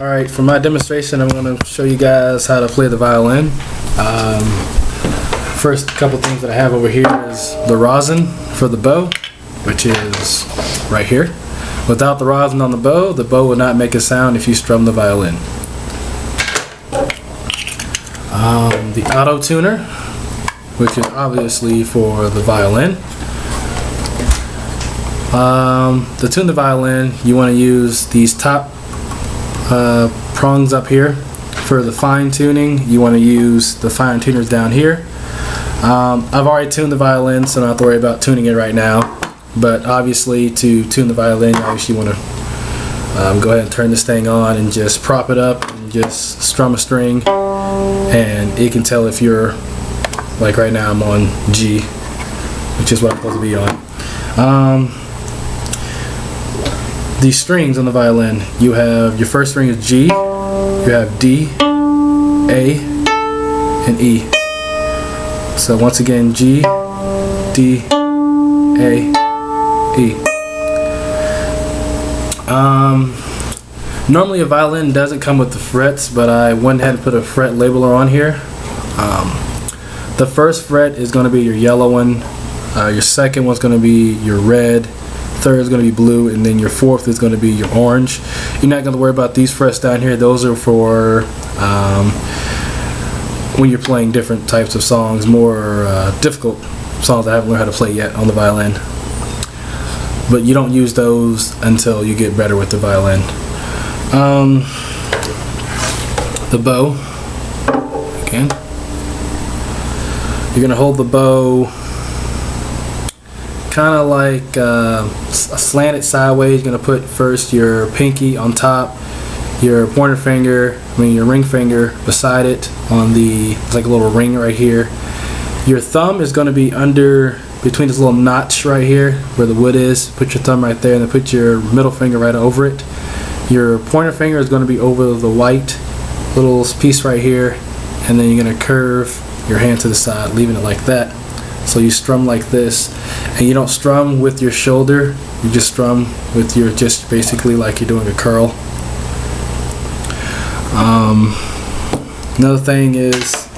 Alright, for my demonstration I'm going to show you guys how to play the violin. First couple things that I have over here is the rosin for the bow, which is right here. Without the rosin on the bow will not make a sound if you strum the violin. The auto tuner, which is obviously for the violin. To tune the violin, you want to use these top prongs up here. For the fine tuning, you want to use the fine tuners down here. I've already tuned the violin, so I don't have to worry about tuning it right now. But obviously, to tune the violin, you obviously want to go ahead and turn this thing on and just prop it up and just strum a string, and it can tell if you're, like right now I'm on G, which is what I'm supposed to be on. These strings on the violin, you have your first string is G, you have D, A, and E. So once again, G, D, A, E. Normally a violin doesn't come with the frets, but I went ahead and put a fret labeler on here. The first fret is going to be your yellow one, your second one's going to be your red, third is going to be blue, and then your fourth is going to be your orange. You're not going to worry about these frets down here. Those are for when you're playing different types of songs, more difficult songs I haven't learned how to play yet on the violin. But you don't use those until you get better with the violin. The bow, again, you're going to hold the bow kind of like slanted sideways. You're going to put first your pinky on top, your pointer finger, your ring finger beside it on the, it's like a little ring right here. Your thumb is going to be under, between this little notch right here where the wood is. Put your thumb right there and then put your middle finger right over it. Your pointer finger is going to be over the white little piece right here, and then you're going to curve your hand to the side, leaving it like that. So you strum like this, and you don't strum with your shoulder, you just strum with your, just basically like you're doing a curl. Another thing is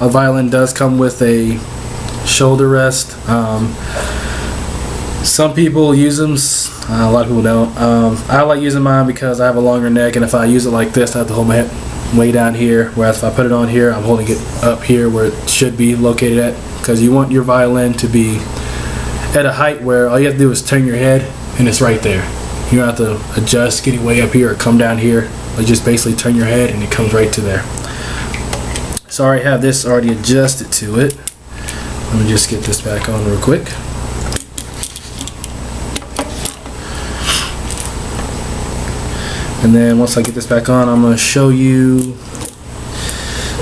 a violin does come with a shoulder rest. Some people use them, a lot of people don't. I like using mine because I have a longer neck, and if I use it like this I have to hold my head way down here, whereas if I put it on here I'm holding it up here where it should be located at, because you want your violin to be at a height where all you have to do is turn your head and it's right there. You don't have to adjust getting way up here or come down here. You just basically turn your head and it comes right to there. So I already have this already adjusted to it. Let me just get this back on real quick. And then once I get this back on, I'm going to show you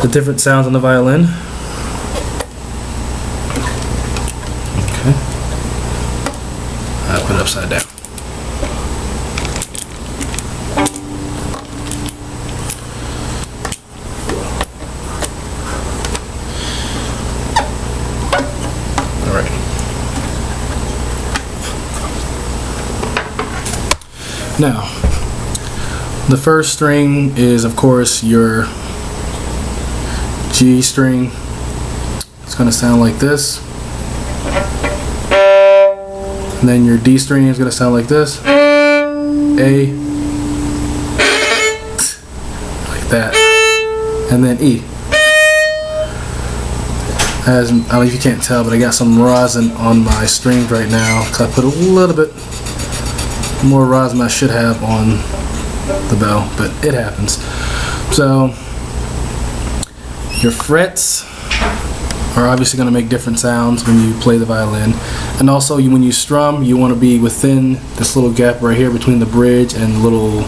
the different sounds on the violin. Okay. I put it upside down. Alright. Now, the first string is, of course, your G string. It's going to sound like this. And then your D string is going to sound like this. A. Like that. And then E. As, I don't know if you can't tell, but I got some rosin on my strings right now, because I put a little bit more rosin than I should have on the bow, but it happens. So your frets are obviously going to make different sounds when you play the violin, and also when you strum you want to be within this little gap right here between the bridge and the little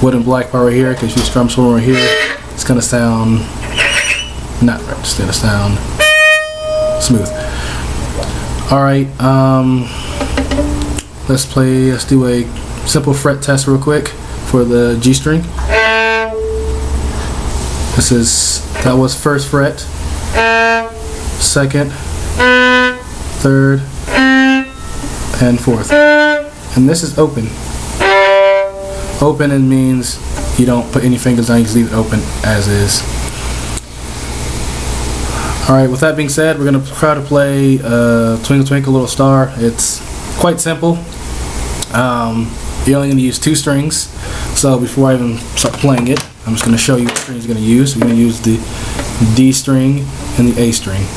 wooden black part right here, because if you strum somewhere right here it's going to sound not right, it's going to sound smooth. Alright, let's do a simple fret test real quick. For the G string, that was first fret, second, third, and fourth. And this is open. Open, it means you don't put any fingers on, you just leave it open as is. Alright, with that being said, we're going to try to play Twinkle Twinkle Little Star. It's quite simple. You're only going to use 2 strings. So before I even start playing it, I'm just going to show you what strings you're going to use. We're going to use the D string and the A string.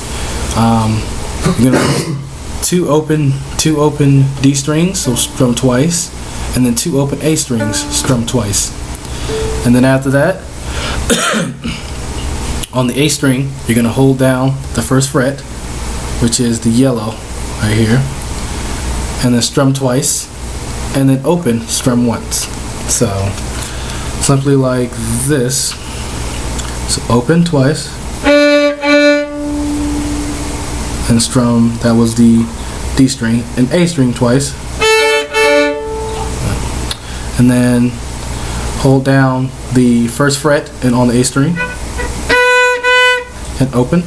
You're going to use two open D strings, so strum twice, and then 2 open A strings, strum twice. And then after that, on the A string, you're going to hold down the first fret, which is the yellow right here, and then strum twice, and then open, strum once. So simply like this. So open twice, and strum, that was the D string, and A string twice, and then hold down the first fret and on the A string, and open.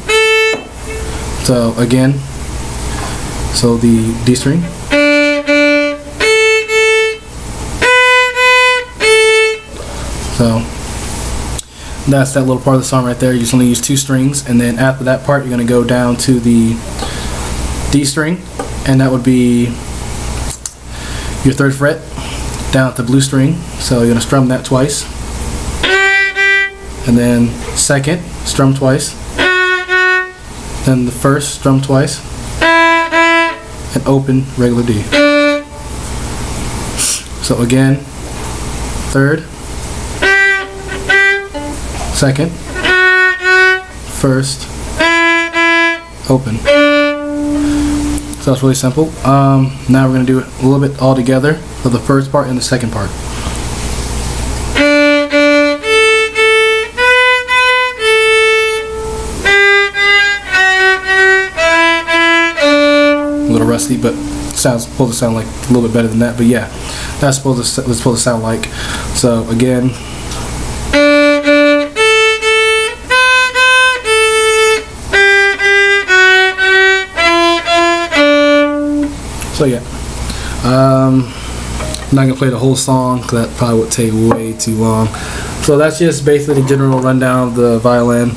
So again, so the D string, so that's that little part of the song right there. You just only use 2 strings, and then after that part you're going to go down to the D string, and that would be your 3rd fret down at the blue string. So you're going to strum that twice, and then 2nd, strum twice, then the 1st, strum twice, and open, regular D. So again, 3rd, 2nd, 1st, open. So it's really simple. Now we're going to do it a little bit all together for the first part and the second part. A little rusty, but supposed to sound like a little bit better than that. But yeah, that's supposed to sound like. So again. So yeah, I'm not gonna play the whole song because that probably would take way too long. So that's just basically the general rundown of the violin.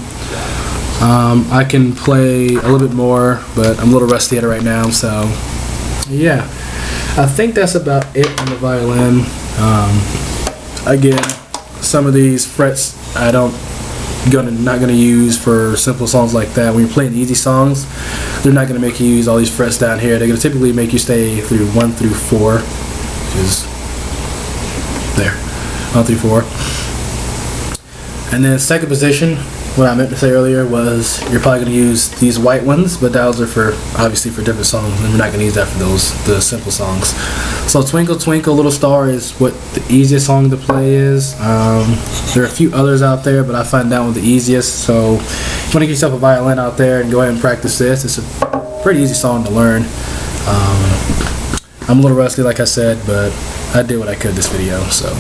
I can play a little bit more, but I'm a little rusty at it right now. So yeah, I think that's about it on the violin. Again, some of these frets not gonna use for simple songs like that. When you're playing easy songs, they're not gonna make you use all these frets down here. They're gonna typically make you stay through 1 through 4, which is there, 1 through 4. And then second position, what I meant to say earlier was you're probably gonna use these white ones, but those are for obviously for different songs, and we're not gonna use that for the simple songs. So Twinkle Twinkle Little Star is what the easiest song to play is. There are a few others out there, but I find that one the easiest. So if you want to get yourself a violin out there and go ahead and practice this, it's a pretty easy song to learn. I'm a little rusty, like I said, but I did what I could this video. So.